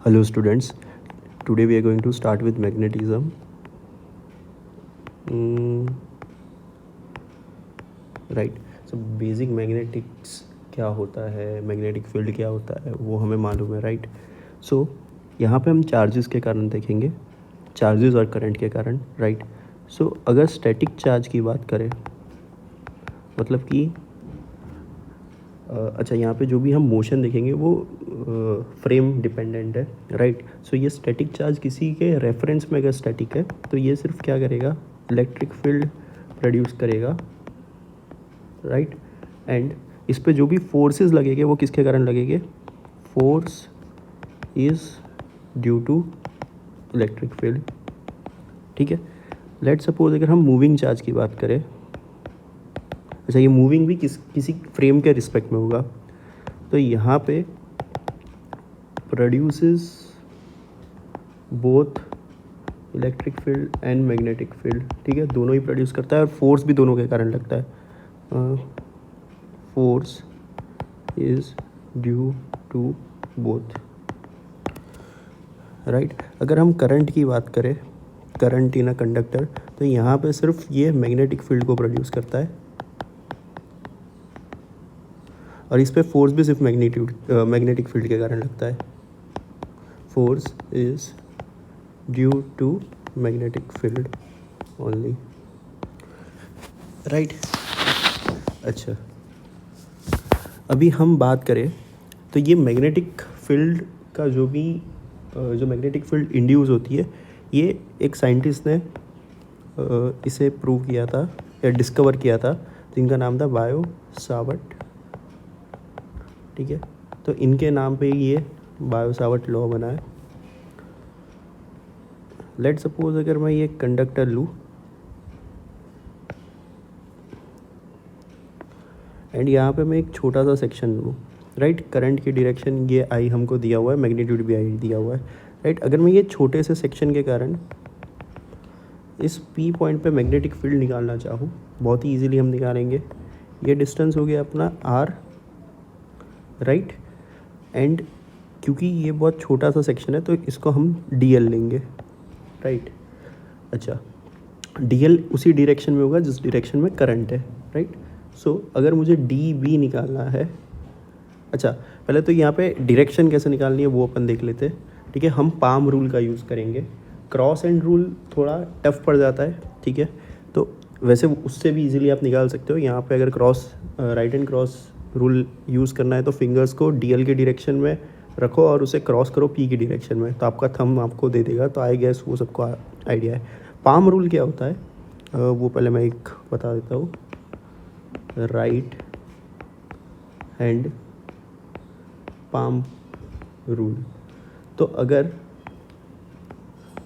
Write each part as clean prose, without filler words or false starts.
Hello students, today we are going to start with magnetism. Right, so basic magnetics क्या होता है, magnetic field क्या होता है वो हमें मालूम है. राइट, सो यहाँ पे हम चार्जेस के कारण देखेंगे, चार्जेस और करंट के कारण. राइट, सो अगर स्टैटिक चार्ज की बात करें, मतलब कि अच्छा यहाँ पे जो भी हम मोशन देखेंगे वो फ्रेम डिपेंडेंट है. राइट, सो ये स्टैटिक चार्ज किसी के रेफरेंस में अगर स्टैटिक है तो ये सिर्फ क्या करेगा, इलेक्ट्रिक फील्ड प्रोड्यूस करेगा. राइट, एंड इस पे जो भी फोर्सेस लगेंगे वो किसके कारण लगेंगे, force is due to electric field. ठीक है, लेट सपोज अगर हम मूविंग चार्ज की बात करें, अच्छा ये मूविंग भी किसी फ्रेम के रिस्पेक्ट में होगा, तो यहाँ पे produces both electric field and magnetic field. ठीक है, दोनों ही प्रोड्यूस करता है और फोर्स भी दोनों के कारण लगता है. Force is due to both. Right, अगर हम करंट की बात करें, करंट इन अ कंडक्टर, तो यहाँ पे सिर्फ ये मैग्नेटिक फील्ड को प्रोड्यूस करता है और इस पे फोर्स भी सिर्फ मैग्नेटिक फील्ड के कारण लगता है. Force is due to magnetic field only. Right, अच्छा अभी हम बात करें तो ये मैग्नेटिक फील्ड का जो मैग्नेटिक फील्ड इंड्यूस होती है, ये एक साइंटिस्ट ने इसे प्रूव किया था या डिस्कवर किया था, जिनका नाम था बायो सावर्ट. ठीक है, तो इनके नाम पे ये बायो सावर्ट लॉ बना है. लेट सपोज अगर मैं ये कंडक्टर लूँ एंड यहाँ पे मैं एक छोटा सा सेक्शन लूँ. राइट, करंट की डायरेक्शन ये आई हमको दिया हुआ है, मैग्नीट्यूड भी आई दिया हुआ है. राइट, अगर मैं ये छोटे से सेक्शन के कारण इस पी पॉइंट पे मैग्नेटिक फील्ड निकालना चाहूँ, बहुत ही इजीली हम निकालेंगे. ये डिस्टेंस हो गया अपना आर. राइट, एंड क्योंकि ये बहुत छोटा सा सेक्शन है तो इसको हम डी एल लेंगे. राइट, अच्छा डी एल उसी डायरेक्शन में होगा जिस डायरेक्शन में करंट है. राइट, सो अगर मुझे डी बी निकालना है, अच्छा पहले तो यहाँ पे डायरेक्शन कैसे निकालनी है वो अपन देख लेते हैं. ठीक है, हम पाम रूल का यूज़ करेंगे. क्रॉस एंड रूल थोड़ा टफ पड़ जाता है. ठीक है, तो वैसे उससे भी इजीली आप निकाल सकते हो. यहाँ पे अगर right and cross rule use करना है तो फिंगर्स को डी एल की डायरेक्शन में रखो और उसे क्रॉस करो पी की डायरेक्शन में, तो आपका थंब आपको दे देगा. तो आई गेस वो सबको आइडिया है. पाम रूल क्या होता है वो पहले मैं एक बता देता हूँ. राइट हैंड पाम रूल, तो अगर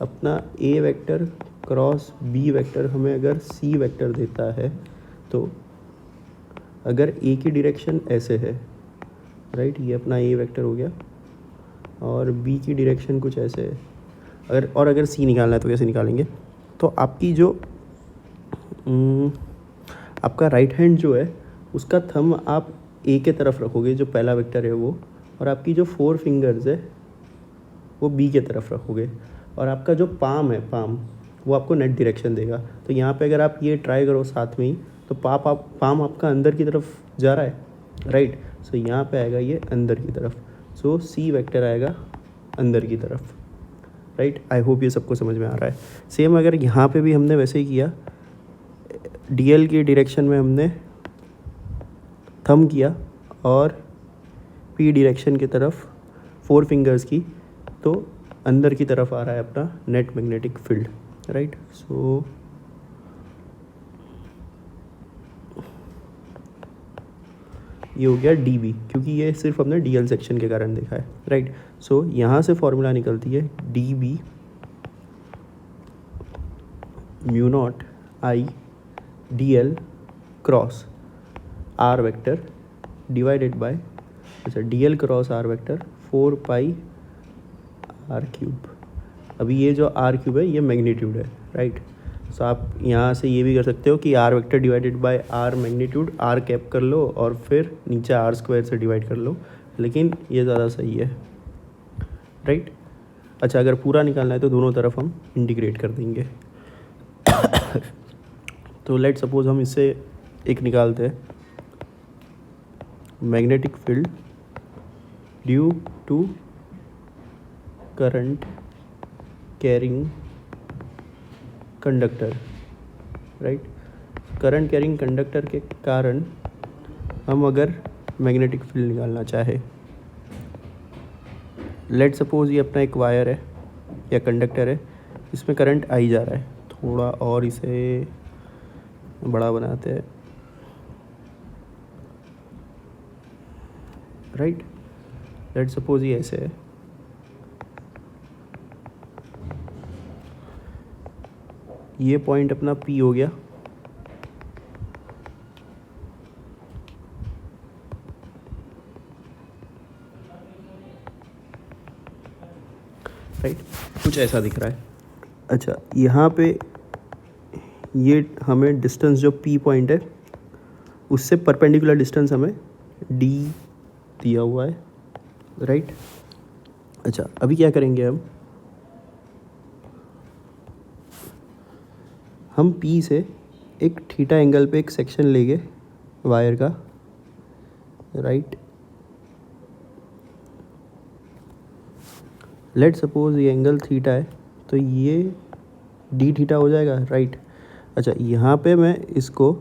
अपना ए वेक्टर क्रॉस बी वेक्टर हमें अगर सी वेक्टर देता है, तो अगर ए की डायरेक्शन ऐसे है, राइट ये अपना ए वेक्टर हो गया, और बी की डायरेक्शन कुछ ऐसे है, अगर सी निकालना है तो कैसे निकालेंगे, तो आपकी जो आपका राइट हैंड जो है उसका थंब आप ए के तरफ रखोगे, जो पहला वेक्टर है वो, और आपकी जो 4 फिंगर्स है वो बी के तरफ रखोगे, और आपका जो पाम वो आपको नेट डायरेक्शन देगा. तो यहाँ पे अगर आप ये ट्राई करो साथ में ही, तो पाम आपका अंदर की तरफ जा रहा है. राइट, सो यहाँ पे आएगा ये अंदर की तरफ, सो सी वेक्टर आएगा अंदर की तरफ. राइट, आई होप ये सबको समझ में आ रहा है. सेम अगर यहाँ पे भी हमने वैसे ही किया, डी एल की डायरेक्शन में हमने थंब किया और पी डायरेक्शन की तरफ 4 फिंगर्स की, तो अंदर की तरफ आ रहा है अपना net magnetic field. Right, so ये हो गया डी बी, क्योंकि ये सिर्फ हमने डी एल सेक्शन के कारण देखा है. राइट, सो यहाँ से फॉर्मूला निकलती है d B mu naught I D l cross r vector divided by, अच्छा d l cross r vector 4 pi r cube. अभी ये जो आर क्यूब है ये मैग्नीट्यूड है. राइट, सो आप यहाँ से ये भी कर सकते हो कि R vector divided by R magnitude, R cap कर लो और फिर नीचे आर स्क्वायर से डिवाइड कर लो, लेकिन ये ज़्यादा सही है. राइट, अच्छा, अगर पूरा निकालना है तो दोनों तरफ हम इंटीग्रेट कर देंगे। तो लेट सपोज हम इससे एक निकालते हैं, magnetic field due to current carrying conductor, right. Current carrying conductor के कारण हम अगर मैग्नेटिक फील्ड निकालना चाहे, लेट सपोज ये अपना एक वायर है या कंडक्टर है, इसमें करंट आई जा रहा है, थोड़ा और इसे बड़ा बनाते हैं, राइट। लेट सपोज ये ऐसे है, ये पॉइंट अपना P हो गया, राइट। कुछ ऐसा दिख रहा है। अच्छा, यहाँ पे ये हमें डिस्टेंस जो P पॉइंट है उससे परपेंडिकुलर डिस्टेंस हमें D दिया हुआ है, राइट। अच्छा, अभी क्या करेंगे हम P से एक थीटा एंगल पे एक सेक्शन लेंगे वायर का, राइट। लेट सपोज ये एंगल थीटा है तो ये डी थीटा हो जाएगा, राइट। अच्छा, यहाँ पे मैं इसको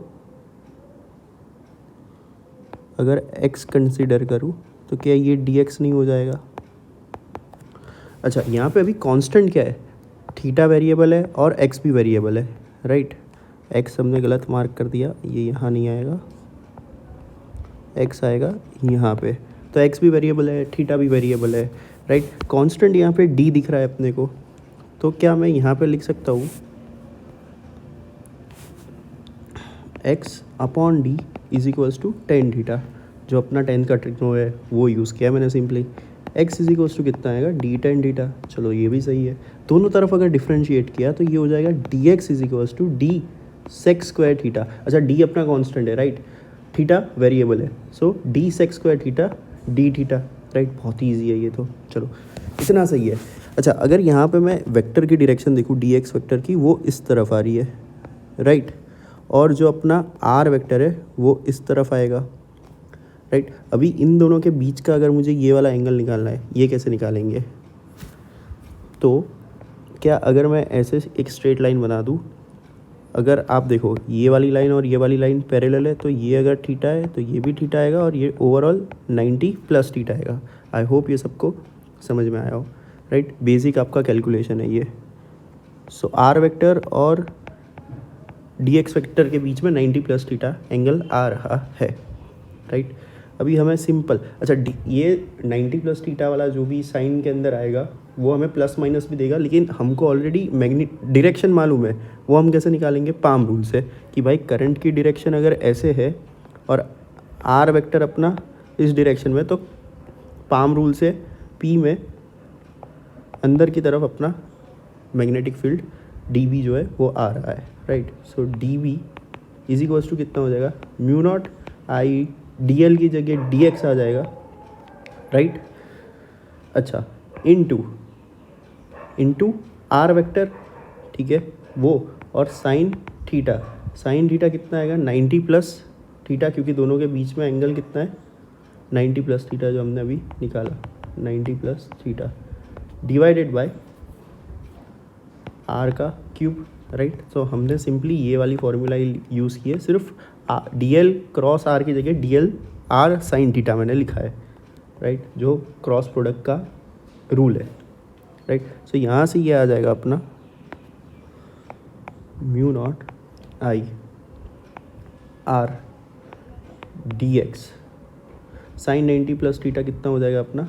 अगर x कंसीडर करूँ तो क्या ये dx नहीं हो जाएगा? अच्छा, यहाँ पे अभी कांस्टेंट क्या है, थीटा वेरिएबल है और x भी वेरिएबल है, राइट। x हमने गलत मार्क कर दिया, ये यहाँ नहीं आएगा, x आएगा यहाँ पे। तो x भी वेरिएबल है, थीटा भी वेरिएबल है, राइट। कांस्टेंट यहाँ पे d दिख रहा है अपने को, तो क्या मैं यहाँ पे लिख सकता हूँ x upon D is equals to ten theta, जो अपना 10 का ट्रिग्नो है वो यूज़ किया मैंने simply. x is equals to कितना आएगा, डी टेन थीटा। चलो ये भी सही है। दोनों तरफ अगर डिफ्रेंशिएट किया तो ये हो जाएगा d x is equals to d sec square theta. अच्छा, डी अपना कॉन्स्टेंट है, राइट, थीटा वेरिएबल है, so d sec square theta D theta, right. बहुत ही ईजी है ये तो, चलो इतना सही है। अच्छा, अगर यहाँ पे मैं वेक्टर की डायरेक्शन देखूँ, डी एक्स वेक्टर की, वो इस तरफ आ रही है, राइट, और जो अपना आर वेक्टर है वो इस तरफ आएगा, राइट। अभी इन दोनों के बीच का अगर मुझे ये वाला एंगल निकालना है, ये कैसे निकालेंगे? तो क्या अगर मैं ऐसे एक स्ट्रेट लाइन बना दूँ, अगर आप देखो ये वाली लाइन और ये वाली लाइन पैरेलल है, तो ये अगर थीटा है तो ये भी थीटा आएगा और ये ओवरऑल 90 प्लस थीटा आएगा। आई होप ये सबको समझ में आया हो, राइट। बेसिक आपका कैलकुलेशन है ये। सो आर वेक्टर और डी एक्स वेक्टर के बीच में 90 प्लस थीटा एंगल आ रहा है, राइट। अभी हमें सिंपल, अच्छा ये 90 प्लस थीटा वाला जो भी साइन के अंदर आएगा वो हमें प्लस माइनस भी देगा, लेकिन हमको ऑलरेडी डायरेक्शन मालूम है। वो हम कैसे निकालेंगे? पाम रूल से, कि भाई करंट की डायरेक्शन अगर ऐसे है और आर वेक्टर अपना इस डायरेक्शन में, तो पाम रूल से पी में अंदर की तरफ अपना मैग्नेटिक फील्ड डी बी जो है वो आ रहा है, right. So D B is equals to कितना हो जाएगा, mu naught I D L की जगह डी एक्स आ जाएगा, राइट। अच्छा, इंटू आर वेक्टर, ठीक है, वो, और साइन थीटा कितना आएगा, 90 प्लस थीटा, क्योंकि दोनों के बीच में एंगल कितना है, 90 प्लस थीटा जो हमने अभी निकाला, 90 plus theta divided by R का क्यूब, राइट। सो हमने सिंपली ये वाली फॉर्मूला यूज़ की है, सिर्फ डी एल क्रॉस आर की जगह D L R sine theta मैंने लिखा है, राइट, जो क्रॉस प्रोडक्ट का रूल है, राइट। सो यहाँ से ये आ जाएगा अपना mu naught I R D X sine 90 plus theta कितना हो जाएगा अपना,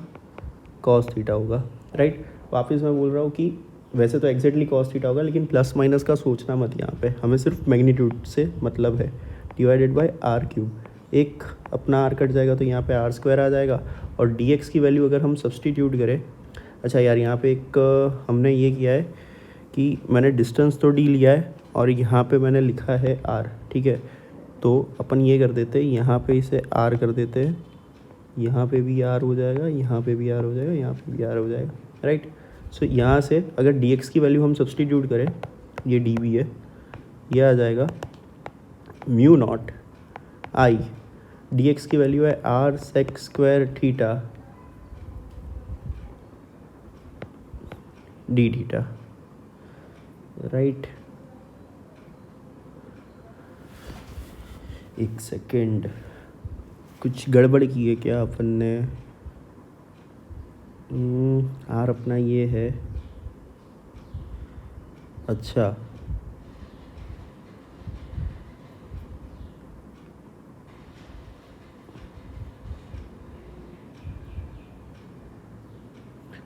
कॉस थीटा होगा, राइट। वापस मैं बोल रहा हूँ कि वैसे तो एग्जैक्टली कॉस थीटा होगा, लेकिन प्लस माइनस का सोचना मत यहाँ पे, हमें सिर्फ मैग्नीट्यूड से मतलब है, डिवाइडेड बाय आर क्यूब। एक अपना आर कट जाएगा तो यहाँ पे आर स्क्वायर आ जाएगा, और डी एक्स की वैल्यू अगर हम सब्सटीट्यूट करें, अच्छा यार यहाँ पे एक हमने ये किया है कि मैंने डिस्टेंस तो डी लिया है और यहाँ पे मैंने लिखा है आर, ठीक है। तो अपन ये कर देते हैं, यहाँ पे इसे आर कर देते हैं, यहाँ पे भी आर हो जाएगा, यहाँ पे भी आर हो जाएगा, यहाँ पे भी आर हो जाएगा, राइट। सो यहाँ से अगर dx की वैल्यू हम सब्सटीट्यूट करें, ये dv है, ये आ जाएगा म्यू नॉट आई, dx की वैल्यू है r sec square theta D theta, right. एक सेकेंड, कुछ गड़बड़ की है क्या अपन ने? आर अपना ये है, अच्छा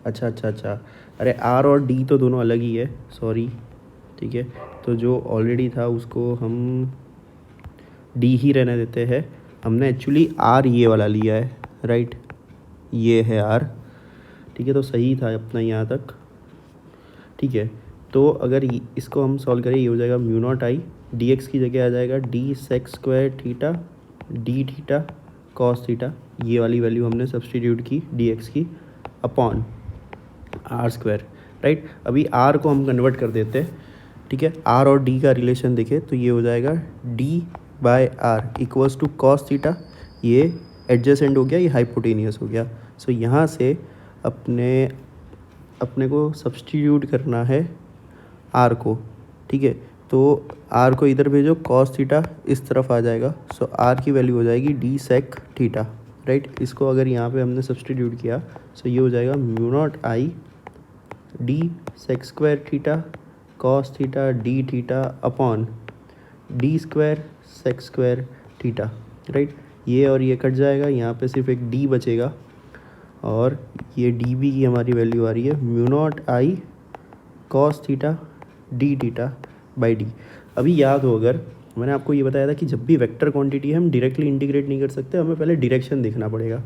अच्छा अच्छा अच्छा, अरे आर और डी तो दोनों अलग ही है, सॉरी, ठीक है। तो जो ऑलरेडी था उसको हम डी ही रहने देते हैं। हमने एक्चुअली आर ये वाला लिया है, राइट, ये है आर, ठीक है। तो सही था अपना यहाँ तक, ठीक है। तो अगर इसको हम सॉल्व करें, ये हो जाएगा mu naught I, D X की जगह आ जाएगा D sec square theta D theta cos theta, ये वाली वैल्यू हमने सब्सटीट्यूट की डी एक्स की, अपॉन आर स्क्वायर, राइट। अभी आर को हम कन्वर्ट कर देते हैं, ठीक है। आर और डी का रिलेशन देखें तो ये हो जाएगा D by R equals to cos theta, ये एडजेसेंट हो गया, ये हाइपोटेनियस हो गया। सो यहाँ से अपने को सब्सटीट्यूट करना है आर को, ठीक है। तो आर को इधर भेजो, कॉस थीटा इस तरफ आ जाएगा, सो आर की वैल्यू हो जाएगी डी सेक थीटा, राइट। इसको अगर यहाँ पे हमने सब्सटीट्यूट किया, सो ये हो जाएगा mu naught I D sec square theta cos theta D theta upon D square sec square theta, right. ये और ये कट जाएगा, यहाँ पे सिर्फ एक डी बचेगा, और ये डी बी की हमारी वैल्यू आ रही है mu naught I cos theta D theta by D. अभी याद हो, अगर मैंने आपको ये बताया था कि जब भी वेक्टर क्वांटिटी है हम डायरेक्टली इंटीग्रेट नहीं कर सकते, हमें पहले डायरेक्शन देखना पड़ेगा।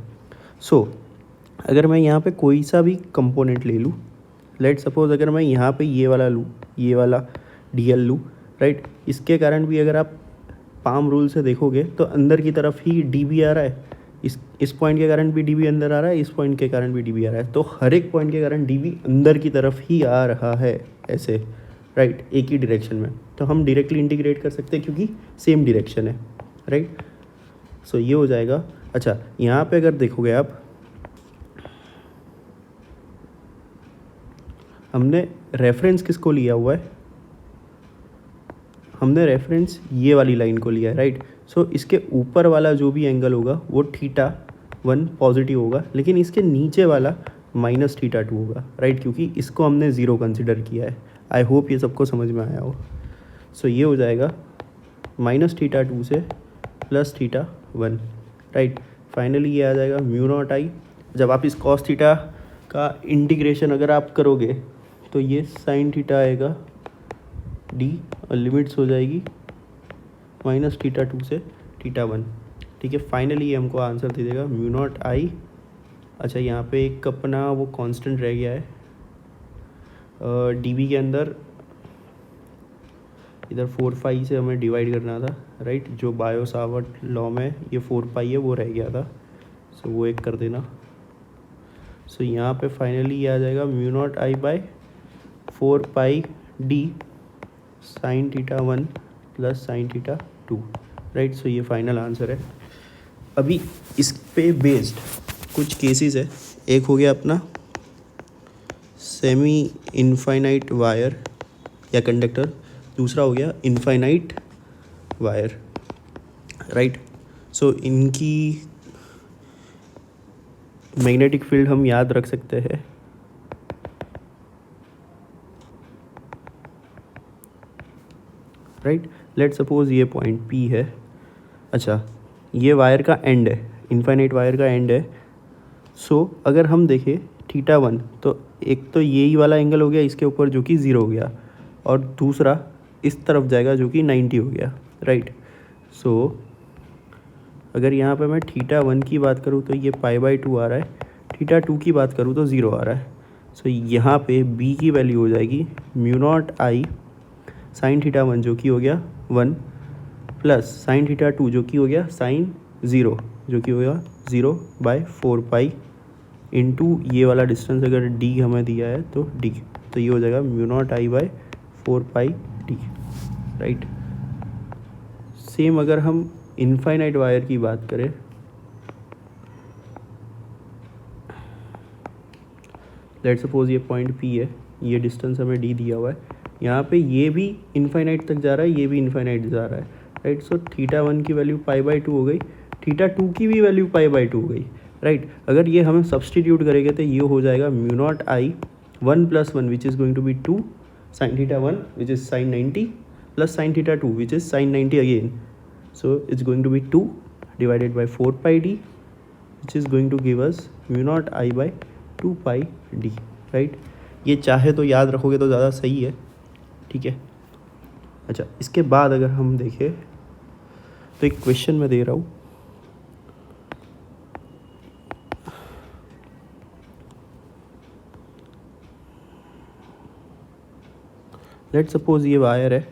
सो अगर मैं यहाँ पे कोई सा भी कंपोनेंट ले लूँ, लेट सपोज अगर मैं यहाँ पे ये वाला लूँ, ये वाला डी एल लूँ, राइट, इसके कारण भी अगर आप पाम रूल से देखोगे तो अंदर की तरफ ही डी बी आ रहा है, इस पॉइंट के कारण भी डी बी अंदर आ रहा है, इस पॉइंट के कारण भी डी बी आ रहा है, तो हर एक पॉइंट के कारण डी बी अंदर की तरफ ही आ रहा है ऐसे, राइट, एक ही डायरेक्शन में। तो हम डायरेक्टली इंटीग्रेट कर सकते हैं क्योंकि सेम डायरेक्शन है, राइट। सो ये हो जाएगा। अच्छा, यहाँ पे अगर देखोगे आप, हमने रेफरेंस किसको लिया हुआ है? हमने रेफरेंस ये वाली लाइन को लिया है, राइट। सो इसके ऊपर वाला जो भी एंगल होगा वो थीटा 1 पॉजिटिव होगा, लेकिन इसके नीचे वाला माइनस थीटा 2 होगा, राइट, क्योंकि इसको हमने ज़ीरो कंसिडर किया है। आई होप ये सबको समझ में आया हो। सो ये हो जाएगा माइनस थीटा 2 से प्लस थीटा 1, राइट। फाइनली ये आ जाएगा म्यू नॉट आई। जब आप इस कॉस थीटा का इंटीग्रेशन अगर आप करोगे तो ये साइन थीटा आएगा डी, और लिमिट्स हो जाएगी माइनस थीटा 2 से थीटा 1, ठीक है। फाइनली ये हमको आंसर दे देगा म्यू नॉट आई। अच्छा, यहाँ पे एक अपना वो कांस्टेंट रह गया है डीबी के अंदर, इधर 4 पाई से हमें डिवाइड करना था, राइट, जो बायो सावर्ट लॉ में ये 4 पाई है वो रह गया था, सो वो एक कर देना। सो यहाँ पे फाइनली ये आ जाएगा mu naught I by 4 pi d sine theta 1 plus sine theta 2, right. So ये फाइनल आंसर है। अभी इस पे बेस्ड कुछ केसेस है। एक हो गया अपना सेमी इनफाइनाइट वायर या कंडक्टर, दूसरा हो गया इनफाइनाइट वायर, राइट। सो इनकी मैग्नेटिक फील्ड हम याद रख सकते हैं, राइट। लेट सपोज ये पॉइंट P है। अच्छा, ये वायर का एंड है, इनफाइनाइट वायर का एंड है। सो अगर हम देखें थीटा 1, तो एक तो यही वाला एंगल हो गया इसके ऊपर जो कि 0 हो गया, और दूसरा इस तरफ जाएगा जो कि 90 हो गया, राइट। सो अगर यहाँ पे मैं थीटा 1 की बात करूँ तो ये π/2 आ रहा है, थीटा 2 की बात करूँ तो 0 आ रहा है। सो यहाँ पे B की वैल्यू हो जाएगी म्यू नॉट आई साइन थीटा 1 जो कि हो गया 1 प्लस साइन थीटा 2 जो कि हो गया साइन 0 जो कि हो गया 0/4 पाई इनटू ये वाला डिस्टेंस अगर d हमें दिया है तो d, तो ये हो जाएगा mu naught I by 4 pi d, right. Same अगर हम इनफाइनाइट वायर की बात करें, लेट्स सपोज ये पॉइंट P है, ये डिस्टेंस हमें d दिया हुआ है, यहाँ पे ये भी इनफाइनाइट तक जा रहा है, ये भी इनफाइनाइट जा रहा है, राइट। सो θ1 की वैल्यू π/2 हो गई, θ2 की भी वैल्यू π/2 हो गई, राइट। अगर ये हमें सब्सटीट्यूट करेंगे तो ये हो जाएगा mu naught I 1 + 1 which is going to be 2 sin θ1 which is sin 90 plus sin θ2 which is sin 90 again, so it's going to be 2 divided by 4πd which is going to give us mu naught I by 2πd, right. ये चाहे तो याद रखोगे तो ज़्यादा सही है, ठीक है। अच्छा, इसके बाद अगर हम देखें तो एक क्वेश्चन मैं दे रहा हूँ, लेट्स सपोज ये वायर है,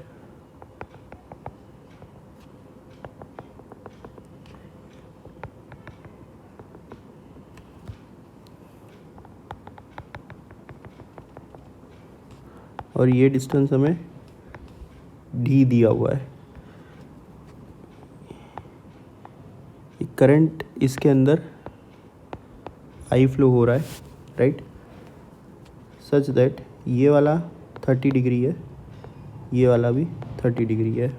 और ये डिस्टेंस हमें d दिया हुआ है, करंट इसके अंदर आई फ्लो हो रहा है, राइट, सच दैट ये वाला 30 डिग्री है, ये वाला भी 30 डिग्री है।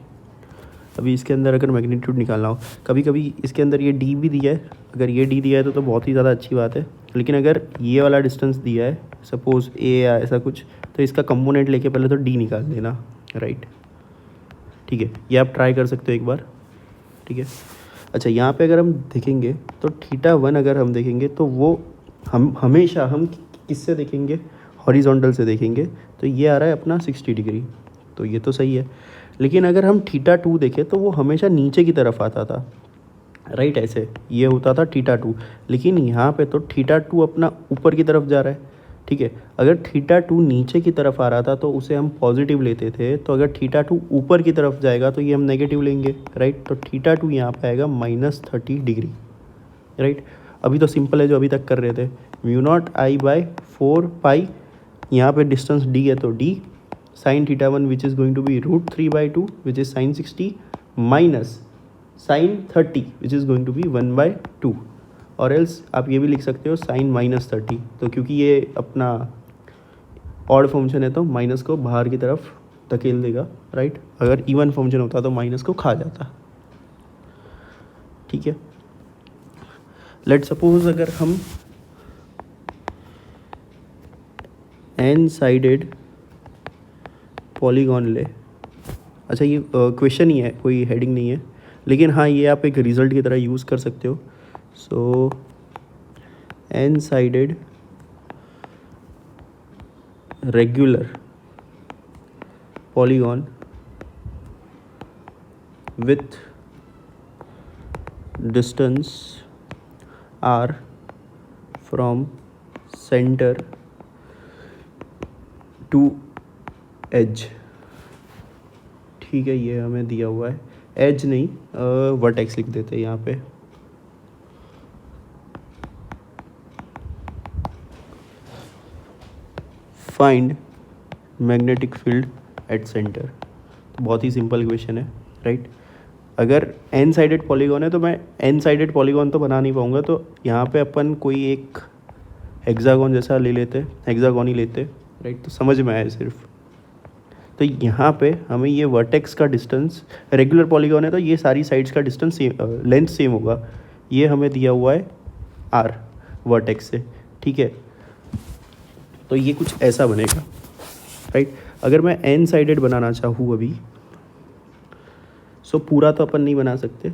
अभी इसके अंदर अगर मैग्नीट्यूड निकालना हो, कभी कभी इसके अंदर ये d भी दिया है, अगर ये d दिया है तो बहुत ही ज़्यादा अच्छी बात है, लेकिन अगर ये वाला डिस्टेंस दिया है सपोज a या ऐसा कुछ, तो इसका कंपोनेंट लेके पहले तो d निकाल देना, राइट, ठीक है। ये आप ट्राई कर सकते हो एक बार, ठीक है। अच्छा, यहाँ पे अगर हम देखेंगे तो θ1 अगर हम देखेंगे तो वो हम हमेशा किससे देखेंगे, हॉरिजॉन्टल से देखेंगे, तो ये आ रहा है अपना 60 डिग्री, तो ये तो सही है। लेकिन अगर हम θ2 देखें तो वो हमेशा नीचे की तरफ आता था, राइट, ऐसे ये होता था θ2, लेकिन यहाँ पे तो θ2 अपना ऊपर की तरफ जा रहा है, ठीक है। अगर θ2 नीचे की तरफ आ रहा था तो उसे हम पॉजिटिव लेते थे, तो अगर θ2 ऊपर की तरफ जाएगा तो ये हम नेगेटिव लेंगे, राइट। तो θ2 यहाँ पे आएगा -30 डिग्री, राइट। अभी तो सिंपल है जो अभी तक कर रहे थे, mu naught I by 4 pi, यहाँ पे डिस्टेंस d है तो d sin θ1 which is going to be √3/2 which is sin 60 minus sin 30 which is going to be 1/2, और एल्स आप ये भी लिख सकते हो sin -30, तो क्योंकि ये अपना ऑड फंक्शन है तो माइनस को बाहर की तरफ धकेल देगा, राइट। अगर इवन फंक्शन होता तो माइनस को खा जाता, ठीक है। लेट्स सपोज अगर हम एन साइडेड पॉलीगॉन ले, अच्छा ये क्वेश्चन ही है, कोई हेडिंग नहीं है, लेकिन हाँ ये आप एक रिजल्ट की तरह यूज़ कर सकते हो। So n sided regular polygon with distance r from centre to edge, ठीक है, ये हमें दिया हुआ है, एज नहीं वर्टेक्स लिख देते हैं यहाँ पे। Find magnetic field at centre, बहुत ही सिंपल क्वेश्चन है, राइट। अगर एन साइडेड पॉलीगॉन है तो मैं एन साइडेड पॉलीगॉन तो बना नहीं पाऊँगा, तो यहाँ पे अपन कोई एक हेक्सागोन जैसा ले लेते, हेक्सागोन ही लेते, राइट, तो समझ में आया सिर्फ। तो यहाँ पे हमें ये वर्टेक्स का डिस्टेंस, रेगुलर पॉलीगॉन है तो ये सारी साइड्स का डिस्टेंस लेंथ सेम होगा, ये हमें दिया हुआ है r वर्टेक्स से, ठीक है। तो ये कुछ ऐसा बनेगा, राइट। अगर मैं एन साइडेड बनाना चाहूँ अभी, सो पूरा तो अपन नहीं बना सकते,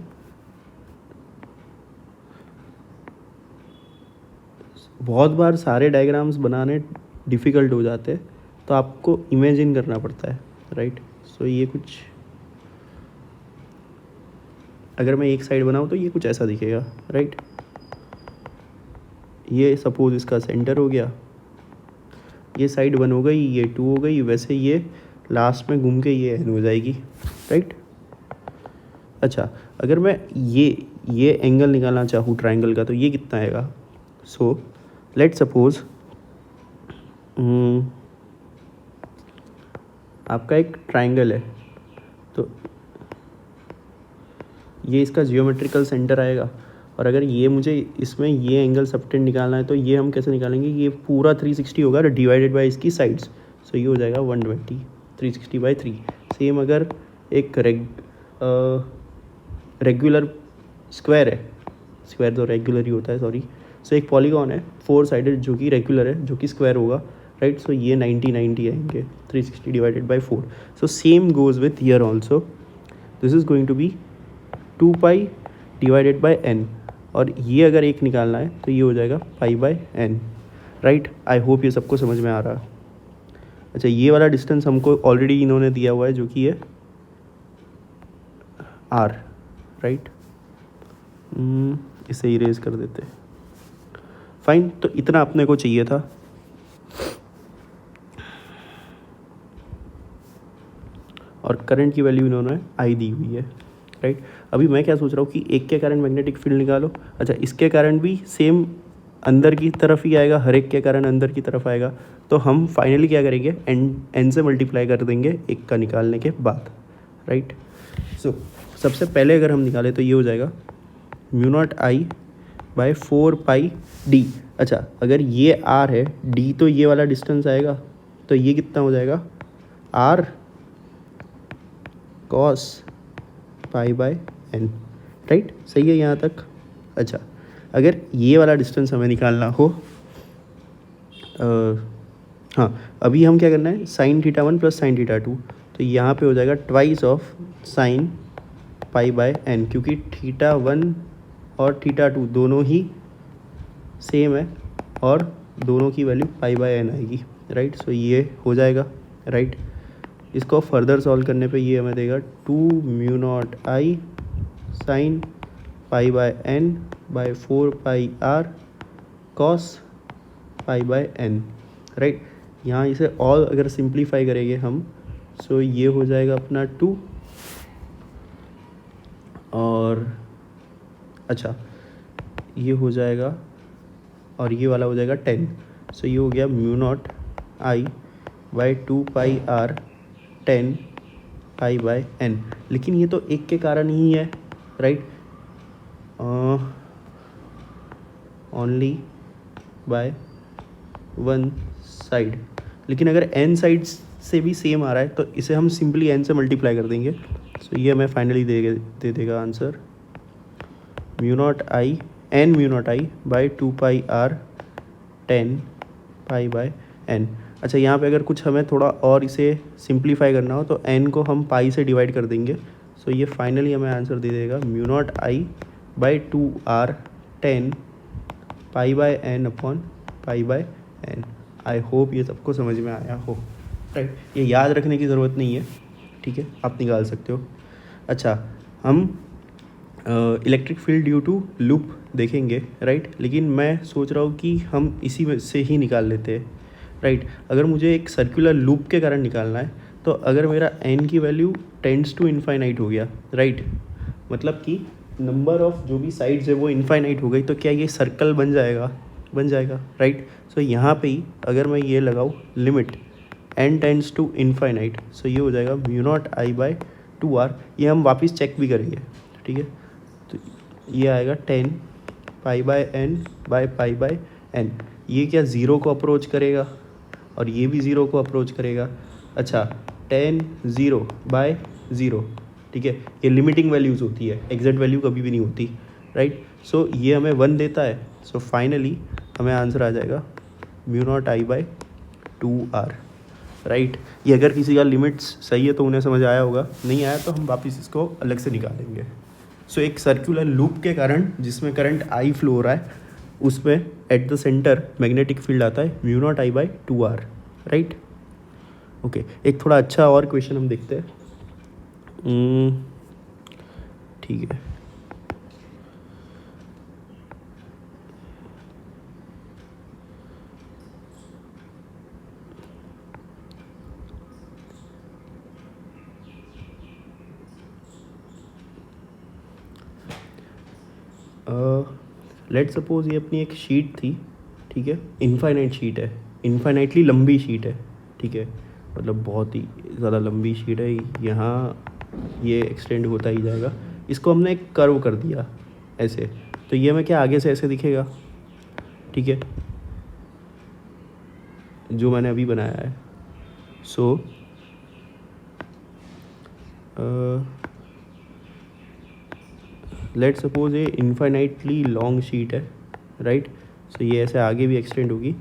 बहुत बार सारे डायग्राम्स बनाने डिफ़िकल्ट हो जाते हैं, तो आपको इमेजिन करना पड़ता है, राइट। सो ये कुछ, अगर मैं एक साइड बनाऊँ तो ये कुछ ऐसा दिखेगा, राइट। ये सपोज इसका सेंटर हो गया, ये साइड 1 हो गई, ये 2 हो गई, वैसे ये लास्ट में घूम के ये एन हो जाएगी, राइट। अच्छा, अगर मैं ये एंगल निकालना चाहूँ ट्रायंगल का, तो ये कितना आएगा। सो लेट सपोज आपका एक ट्राइंगल है, तो ये इसका जियोमेट्रिकल सेंटर आएगा, और अगर ये मुझे इसमें ये एंगल सबटेंड निकालना है तो ये हम कैसे निकालेंगे, ये पूरा 360 होगा डिवाइडेड बाय इसकी साइड्स, सो ये हो जाएगा 120, 360/3। सेम अगर एक रेगुलर स्क्वायर है, स्क्वायर तो रेगुलर ही होता है, सॉरी, सो एक पॉलीगॉन है 4 साइडेड जो कि रेगुलर है, जो कि स्क्वायर होगा, राइट, सो ये 90 आएंगे 360/4। So same goes with year also, this is going to be 2π/n, और ये अगर एक निकालना है तो ये हो जाएगा π/n, राइट। आई होप ये सबको समझ में आ रहा है। अच्छा, ये वाला डिस्टेंस हमको ऑलरेडी इन्होंने दिया हुआ है जो कि है r, राइट। इसे इरेज कर देते, फाइन। तो इतना अपने को चाहिए था। और करंट की वैल्यू इन्होंने आई दी हुई है, राइट। अभी मैं क्या सोच रहा हूँ कि एक के कारण मैग्नेटिक फील्ड निकालो। अच्छा, इसके कारण भी सेम अंदर की तरफ ही आएगा, हर एक के कारण अंदर की तरफ आएगा, तो हम फाइनली क्या करेंगे, एन से मल्टीप्लाई कर देंगे एक का निकालने के बाद, राइट। सो सबसे पहले अगर हम निकालें तो ये हो जाएगा μ0I/4πd। अच्छा, अगर ये r है, d तो ये वाला डिस्टेंस आएगा, तो ये कितना हो जाएगा, r cos π/n, राइट। सही है यहाँ तक। अच्छा, अगर ये वाला डिस्टेंस हमें निकालना हो, हाँ, अभी हम क्या करना है, sin θ1 + sin θ2, तो यहाँ पे हो जाएगा ट्वाइस ऑफ sin π/n, क्योंकि θ1 और θ2 दोनों ही सेम है और दोनों की वैल्यू π/n आएगी, राइट। सो ये हो जाएगा, राइट। इसको फर्दर सॉल्व करने पे ये हमें देगा 2μ0I sin π/n/4πr cos π/n, right. यहाँ इसे और अगर सिंप्लीफाई करेंगे हम, सो ये हो जाएगा अपना 2, और अच्छा ये हो जाएगा, और ये वाला हो जाएगा 10, सो ये हो गया μ0I/2πr 10 π/n। लेकिन ये तो एक के कारण ही है, right, only by one side. लेकिन अगर n साइड्स से भी सेम आ रहा है तो इसे हम सिंपली n से मल्टीप्लाई कर देंगे, सो ये हमें फाइनली दे देगा आंसर μ0I/2πr 10 π/n। अच्छा, यहाँ पे अगर कुछ हमें थोड़ा और इसे सिंप्लीफाई करना हो तो n को हम पाई से डिवाइड कर देंगे, सो ये फाइनली हमें आंसर दे देगा μ0I/2r 10 π/n/π/n। आई होप ये सबको समझ में आया हो, राइट। ये याद रखने की ज़रूरत नहीं है, ठीक है, आप निकाल सकते हो। अच्छा, हम electric field due to loop देखेंगे, राइट, लेकिन मैं सोच रहा हूँ कि हम इसी में से ही निकाल लेते हैं, राइट। अगर मुझे एक सर्कुलर लूप के कारण निकालना है, तो अगर मेरा n की वैल्यू टेंड्स टू इनफाइनाइट हो गया, राइट, मतलब कि नंबर ऑफ जो भी साइड्स है वो इनफाइनाइट हो गई, तो क्या ये सर्कल बन जाएगा, राइट। सो यहाँ पे ही अगर मैं ये लगाऊँ limit n tends to infinite, so ये हो जाएगा μ0I/2r। ये हम वापस चेक भी करेंगे, ठीक है। तो ये आएगा 10 π/n/π/n। ये क्या ज़ीरो को अप्रोच करेगा, और ये भी ज़ीरो को अप्रोच करेगा। अच्छा, 10 0/0, ठीक है, ये लिमिटिंग वैल्यूज़ होती है, एग्जैक्ट वैल्यू कभी भी नहीं होती, राइट। सो ये हमें 1 देता है, सो फाइनली हमें आंसर आ जाएगा μ0I/2r, राइट। ये अगर किसी का लिमिट्स सही है तो उन्हें समझ आया होगा, नहीं आया तो हम वापस इसको अलग से निकालेंगे। सो एक सर्कुलर लूप के कारण जिसमें करंट I फ्लो हो रहा है, उसमें at the centre magnetic field आता है μ0I/2r, राइट। ओके, एक थोड़ा अच्छा और क्वेश्चन हम देखते हैं, ठीक है। लेट सपोज ये अपनी एक शीट थी, ठीक है, इनफाइनाइट शीट है, इनफाइनाइटली लंबी शीट है, ठीक है, मतलब बहुत ही ज़्यादा लंबी शीट है, यहाँ ये एक्सटेंड होता ही जाएगा। इसको हमने एक कर्व कर दिया ऐसे, तो ये हमें क्या आगे से ऐसे दिखेगा, ठीक है, जो मैंने अभी बनाया है। सो लेट सपोज ये इनफाइनाइटली लॉन्ग शीट है, राइट। सो ये ऐसे आगे भी एक्सटेंड होगी,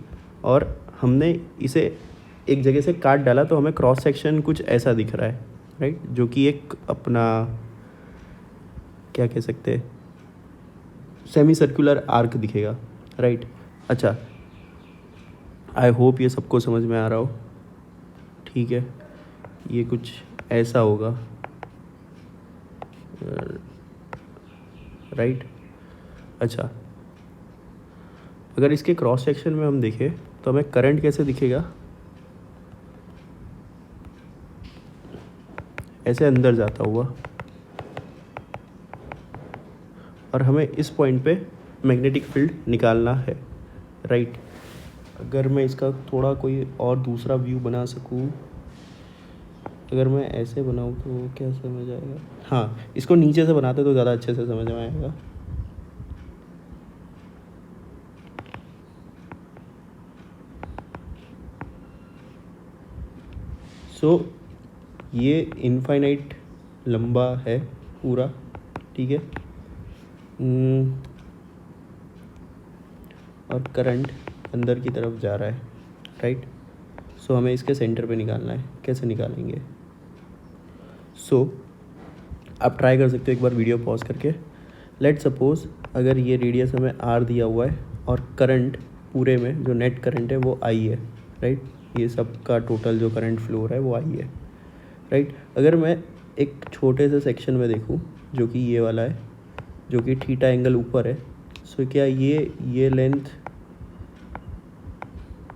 और हमने इसे एक जगह से काट डाला तो हमें क्रॉस सेक्शन कुछ ऐसा दिख रहा है, राइट, जो कि एक अपना क्या कह सकते हैं, सेमी सर्कुलर आर्क दिखेगा, राइट। अच्छा, आई होप ये सबको समझ में आ रहा हो, ठीक है, ये कुछ ऐसा होगा, राइट। अच्छा, अगर इसके क्रॉस सेक्शन में हम देखें तो हमें करंट कैसे दिखेगा, ऐसे अंदर जाता हुआ, और हमें इस पॉइंट पे मैग्नेटिक फील्ड निकालना है, राइट। अगर मैं इसका थोड़ा कोई और दूसरा व्यू बना सकूं, अगर मैं ऐसे बनाऊं तो क्या समझ आएगा, हाँ, इसको नीचे से बनाते तो ज़्यादा अच्छे से समझ में आएगा। सो ये इनफाइनाइट लंबा है पूरा, ठीक है, और करंट अंदर की तरफ जा रहा है, राइट। सो हमें इसके सेंटर पे निकालना है, कैसे निकालेंगे। सो आप ट्राई कर सकते हो एक बार वीडियो पॉज करके। लेट सपोज अगर ये रेडियस हमें आर दिया हुआ है और करंट पूरे में जो नेट करंट है वो आई है, राइट, ये सब का टोटल जो करंट फ्लो हो रहा है वो आई है, राइट। अगर मैं एक छोटे से सेक्शन में देखूं जो कि ये वाला है, जो कि थीटा एंगल ऊपर है, सो क्या ये लेंथ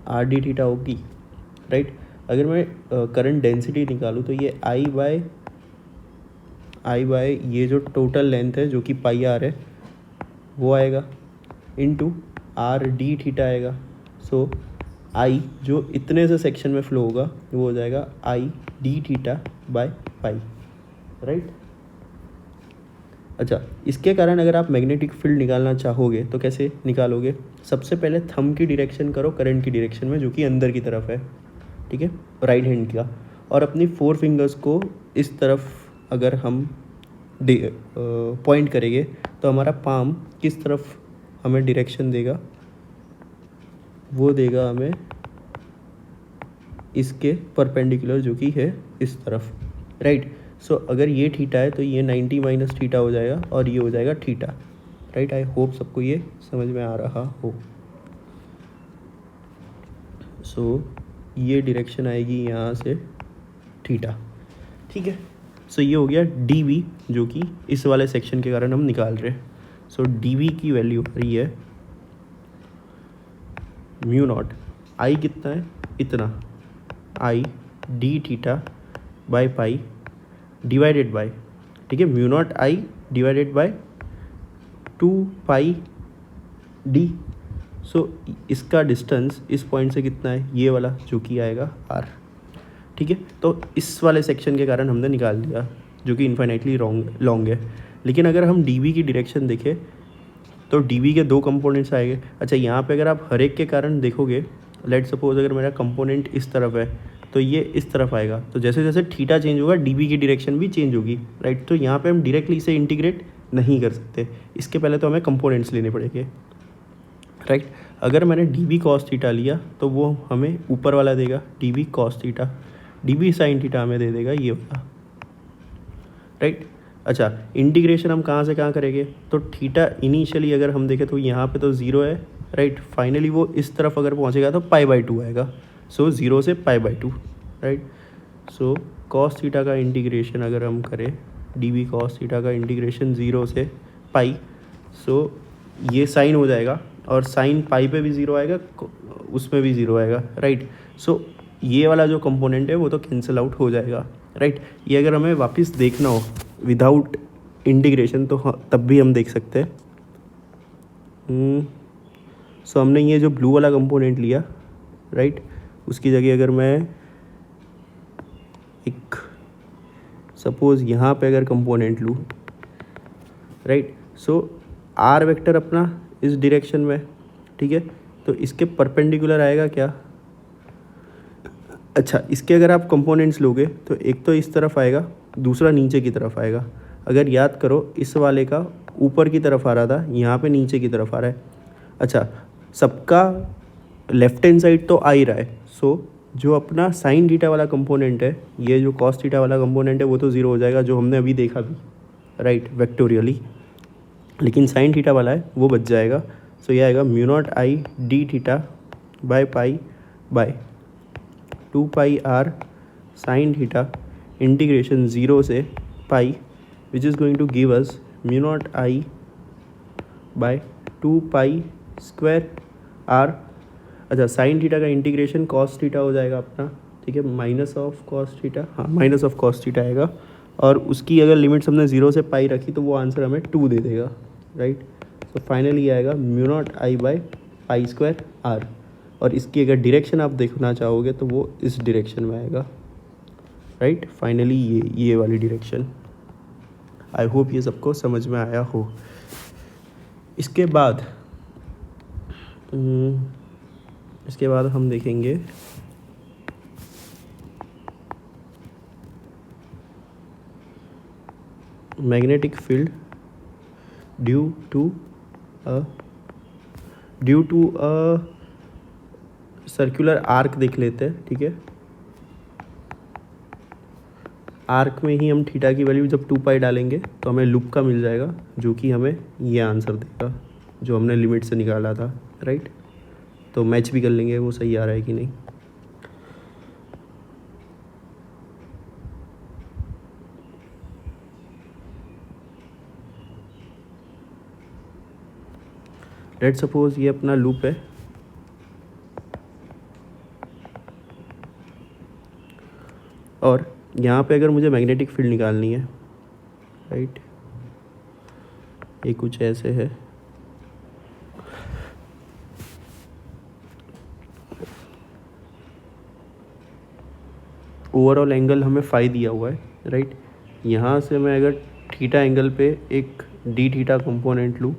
आर डी थीटा होगी, राइट। अगर मैं करंट डेंसिटी निकालूँ तो ये आई बाय ये जो टोटल लेंथ है जो कि पाई आर है वो आएगा, इनटू आर डी थीटा आएगा। सो आई जो इतने से सेक्शन में फ्लो होगा वो हो जाएगा I D theta by pi, right. अच्छा, इसके कारण अगर आप मैग्नेटिक फील्ड निकालना चाहोगे तो कैसे निकालोगे, सबसे पहले थंब की डायरेक्शन करो करंट की डायरेक्शन में जो कि अंदर की तरफ है, ठीक है, राइट हैंड का, और अपनी 4 फिंगर्स को इस तरफ अगर हम पॉइंट करेंगे तो हमारा पाम किस तरफ हमें डायरेक्शन देगा, वो देगा हमें इसके परपेंडिकुलर जो कि है इस तरफ, राइट। सो अगर ये थीटा है तो ये 90 माइनस थीटा हो जाएगा और ये हो जाएगा थीटा, राइट। आई होप सबको ये समझ में आ रहा हो। सो ये डायरेक्शन आएगी यहाँ से थीटा, ठीक है। सो ये हो गया डी वी जो कि इस वाले सेक्शन के कारण हम निकाल रहे हैं। सो डी वी की वैल्यू आ रही है म्यू नॉट, आई कितना है इतना, I D theta by pi divided by, ठीक है, mu naught I divided by 2 pi d. So इसका डिस्टेंस इस पॉइंट से कितना है, ये वाला जो कि आएगा आर, ठीक है। तो इस वाले सेक्शन के कारण हमने निकाल दिया जो कि इन्फाइनाइटली लॉन्ग है। लेकिन अगर हम डी वी की डायरेक्शन देखें तो डी वी के 2 कंपोनेंट्स आएंगे। अच्छा, यहाँ पे अगर आप हर एक के कारण देखोगे, लेट सपोज अगर मेरा कंपोनेंट इस तरफ है तो ये इस तरफ आएगा, तो जैसे जैसे थीटा चेंज होगा डी वी की डायरेक्शन भी चेंज होगी, राइट। तो यहाँ पे हम डायरेक्टली इसे इंटीग्रेट नहीं कर सकते, इसके पहले तो हमें कंपोनेंट्स लेने पड़ेंगे, राइट। अगर मैंने डी वी कॉस थीटा लिया तो वो हमें ऊपर वाला देगा D V cos theta, D V sine theta हमें दे देगा ये वाला, राइट। अच्छा, इंटीग्रेशन हम कहाँ से कहाँ करेंगे, तो थीटा इनिशियली अगर हम देखें तो यहाँ पे तो 0 है, राइट। फाइनली वो इस तरफ अगर पहुँचेगा तो π/2 आएगा। सो 0 से π/2, राइट। सो कॉस थीटा का इंटीग्रेशन अगर हम करें, डी वी कॉस थीटा का इंटीग्रेशन 0 से पाई, सो ये साइन हो जाएगा और साइन पाई पे भी 0 आएगा, उसमें भी 0 आएगा, राइट। सो ये वाला जो कंपोनेंट है वो तो कैंसिल आउट हो जाएगा, राइट। ये अगर हमें वापस देखना हो विदाउट इंटीग्रेशन तो हाँ, तब भी हम देख सकते हैं। सो हमने ये जो ब्लू वाला कंपोनेंट लिया, राइट, उसकी जगह अगर मैं एक सपोज़ यहाँ पे अगर कंपोनेंट लूँ, राइट, सो आर वेक्टर अपना इस डायरेक्शन में, ठीक है, तो इसके परपेंडिकुलर आएगा क्या? अच्छा, इसके अगर आप कंपोनेंट्स लोगे तो एक तो इस तरफ आएगा, दूसरा नीचे की तरफ आएगा। अगर याद करो, इस वाले का ऊपर की तरफ आ रहा था, यहाँ पे नीचे की तरफ आ रहा है। अच्छा, सबका लेफ्ट हैंड साइड तो आ ही रहा है, सो जो अपना साइन थीटा वाला कंपोनेंट है, ये जो कॉस थीटा वाला कंपोनेंट है, वो तो ज़ीरो हो जाएगा, जो हमने अभी देखा भी, राइट, वेक्टोरियली। लेकिन साइन थीटा वाला है वो बच जाएगा। सो ये आएगा mu naught I D theta by pi by 2 pi r sine theta integration 0 से pi, which is going to give us mu naught I by 2 pi square r. अच्छा, साइन थीटा का इंटीग्रेशन कॉस थीटा हो जाएगा अपना, ठीक है, minus of cos theta, हाँ minus of cos theta आएगा, और उसकी अगर लिमिट्स हमने 0 से पाई रखी तो वो आंसर हमें 2 दे देगा, राइट। तो फाइनली आएगा mu naught I by pi square R, और इसकी अगर डायरेक्शन आप देखना चाहोगे तो वो इस डायरेक्शन में आएगा, राइट। फाइनली ये वाली डायरेक्शन। आई होप ये सबको समझ में आया हो। इसके बाद हम देखेंगे magnetic field due to a circular arc देख लेते हैं, ठीक है। आर्क में ही हम थीटा की वैल्यू जब 2 पाई डालेंगे तो हमें लूप का मिल जाएगा, जो कि हमें ये आंसर देगा जो हमने लिमिट से निकाला था, राइट। तो मैच भी कर लेंगे वो सही आ रहा है कि नहीं। लेट्स सपोज ये अपना लूप है, और यहाँ पे अगर मुझे मैग्नेटिक फील्ड निकालनी है, राइट, ये कुछ ऐसे है। ओवरऑल एंगल हमें फाई दिया हुआ है, राइट। यहाँ से मैं अगर थीटा एंगल पे एक डी थीटा कंपोनेंट लूँ,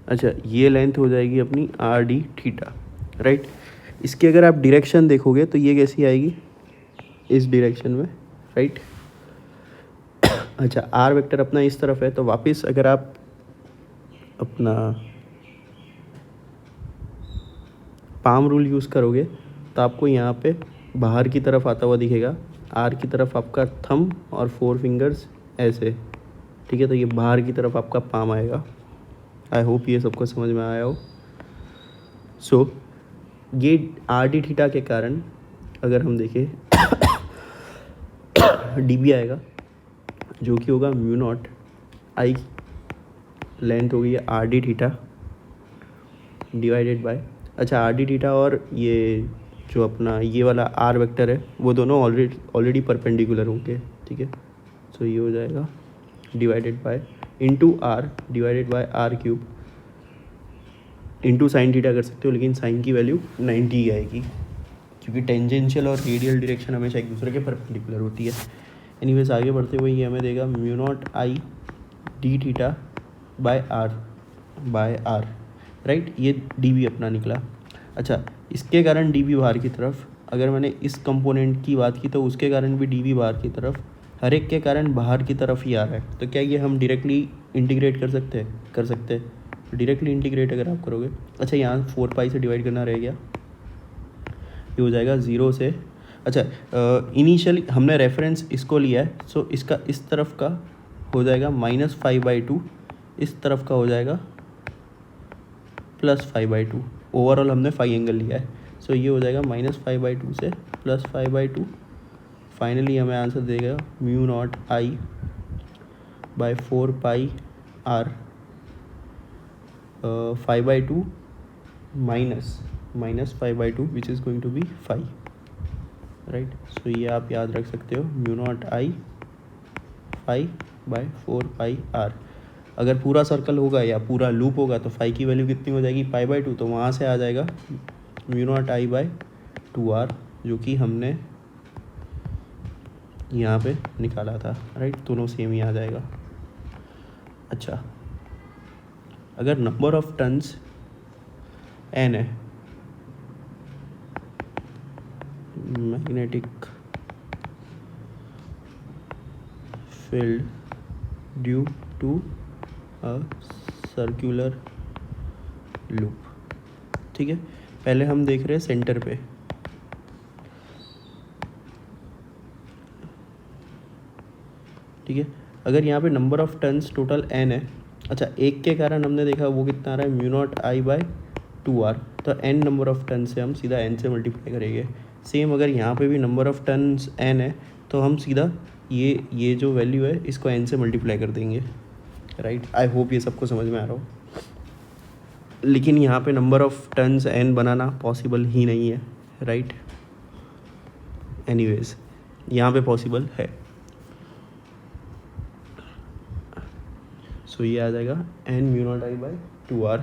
अच्छा, ये लेंथ हो जाएगी अपनी आर डी थीटा, राइट। इसकी अगर आप डायरेक्शन देखोगे तो ये कैसी आएगी, इस डायरेक्शन में, राइट। अच्छा, आर वेक्टर अपना इस तरफ है, तो वापस अगर आप अपना पाम रूल यूज़ करोगे तो आपको यहाँ पे बाहर की तरफ आता हुआ दिखेगा, आर की तरफ आपका थंब और 4 फिंगर्स ऐसे, ठीक है। तो ये बाहर की तरफ आपका पाम आएगा। आई होप ये सबको समझ में आया हो। सो ये आर डी थीटा के कारण अगर हम देखें डी बी आएगा, जो कि होगा म्यू नॉट आई, लेंथ होगी R D theta divided by, अच्छा, आर डी थीटा और ये जो अपना ये वाला आर वेक्टर है वो दोनों ऑलरेडी परपेंडिकुलर होंगे, ठीक है। सो ये हो जाएगा divided by into R divided by R cube into sine theta कर सकते हो, लेकिन साइन की वैल्यू 90 ही आएगी, क्योंकि टेंजेंशियल और रेडियल डायरेक्शन हमेशा एक दूसरे के परपेंडिकुलर होती है। एनीवेज आगे बढ़ते हुए ये हमें देगा mu naught I D theta by R, right. ये डी बी अपना निकला। अच्छा, इसके कारण डी बी बाहर की तरफ, अगर मैंने इस कंपोनेंट की बात की तो उसके कारण भी डी बी बाहर की तरफ, हर एक के कारण बाहर की तरफ ही आ रहा है। तो क्या ये हम डायरेक्टली इंटीग्रेट कर सकते हैं? डायरेक्टली इंटीग्रेट अगर आप करोगे, अच्छा, यहाँ 4 पाई से डिवाइड करना रह गया, ये हो जाएगा 0 से, अच्छा, इनिशियली हमने रेफरेंस इसको लिया है, सो इसका इस तरफ का हो जाएगा -5/2, इस तरफ का हो जाएगा +5/2। ओवरऑल हमने 5 एंगल लिया है, सो ये हो जाएगा -5/2 से +5/2। फाइनली हमें आंसर देगा mu naught I by 4 pi r, 5/2 minus 5/2 which is going to be 5, right. So ये आप याद रख सकते हो, mu naught I 5/4 pi r. अगर पूरा सर्कल होगा या पूरा लूप होगा तो फाई की वैल्यू कितनी हो जाएगी, पाई/2, तो वहाँ से आ जाएगा μ0I/2r, जो कि हमने यहाँ पे निकाला था, राइट। दोनों सेम ही आ जाएगा। अच्छा, अगर नंबर ऑफ टर्न्स n है, magnetic field due to a circular loop, ठीक है। पहले हम देख रहे हैं सेंटर पे, ठीक है। अगर यहाँ पे number of turns total n है, अच्छा एक के कारण हमने देखा वो कितना आ रहा है μ0I/2r, तो n नंबर ऑफ टर्न से हम सीधा n से मल्टीप्लाई करेंगे। सेम अगर यहाँ पे भी नंबर ऑफ टर्न्स n है तो हम सीधा ये जो वैल्यू है इसको n से मल्टीप्लाई कर देंगे, राइट। आई होप ये सबको समझ में आ रहा हो। लेकिन यहाँ पे नंबर ऑफ टर्न्स n बनाना पॉसिबल ही नहीं है, राइट। एनीवेज यहाँ पे पॉसिबल है, सो ये आ जाएगा n μ0I/2r